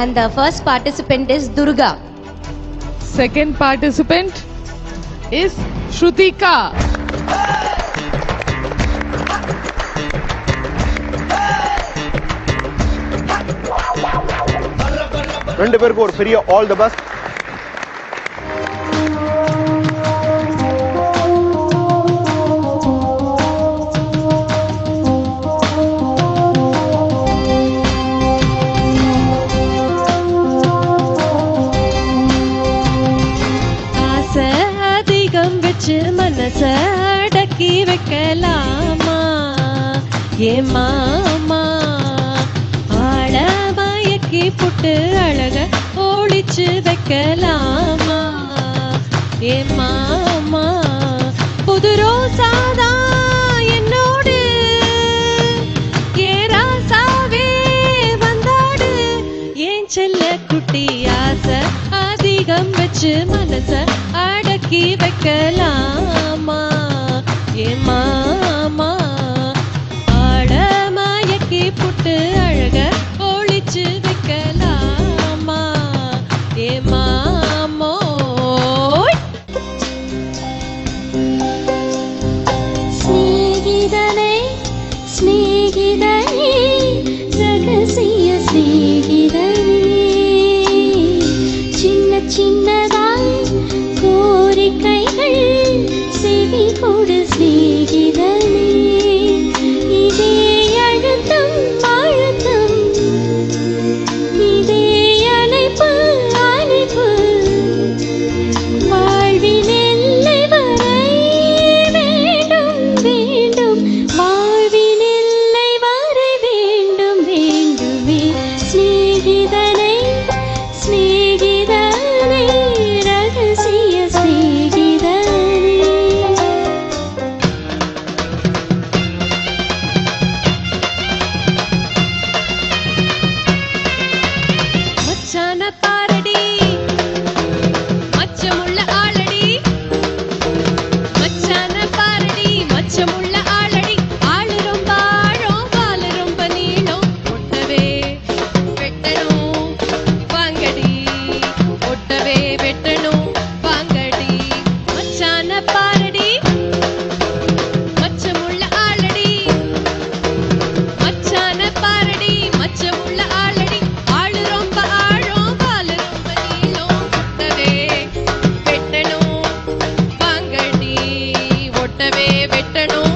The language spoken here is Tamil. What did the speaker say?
And the first participant is Durga. Second participant is Shrutika. ரெண்டு பேருக்கு ஒரு பெரிய ஆல் தி பெஸ்ட். ஆசை அதிகம் வச்சு மனச அடக்கி வைக்கலாமா ஏ மாமா, ஆள மயக்கி புட்டு அழக ஒளிச்சு வைக்கலாமா ஏ மாமா, புது ரோசாதா என்னோடு ஏ ராசாவே வந்தாடு ஏன் செல்ல குட்டி, ஆசை அதிகம் வச்சு மனச அடக்கி வைக்கலாமா ஏ மாமா, ஆட மயக்கி புட்டு அழக ஒளிச்சு வைக்கலாமா ஏ மாமோ. ஸ்நேகிதனே ஸ்நேகிதனே ரகசிய ஸ்நேகிதனே, சின்ன சின்னதாய் கோரிக்கைகள் செவி கொடு ஸ்நேகிதனே, இதே அழுத்தம் அழுத்தம், இதே அழைப்பு அழைப்பு, வாழ்வின் எல்லை வரை வேண்டும் வேண்டும், வாழ்வின் எல்லை வரை வேண்டும் வேண்டுமே. ஸ்நேகிதனை ஸ்நேகிதனை ரகசிய ஸ்நேகிதனை. மச்சான பாரடி மச்சமுள்ள ஆளடி, மச்சான பாரடி மச்சமுள்ள ஆளடி, ஆளு ரொம்ப ஆழம் வாலு ரொம்ப நீளம், ஒட்டவே வெட்டணும் வாங்கடி, ஒட்டவே வெட்டணும் வாங்கடி, மச்சான பாரடி மச்சமுள்ள ஆளடி, மச்சான பாரடி மச்சமுள்ள ஆளடி, ஆளு ரொம்ப ஆழம் வாலு ரொம்ப நீளம், ஒட்டவே வெட்டணும் வாங்கடி, ஒட்டவே வெட்டணும்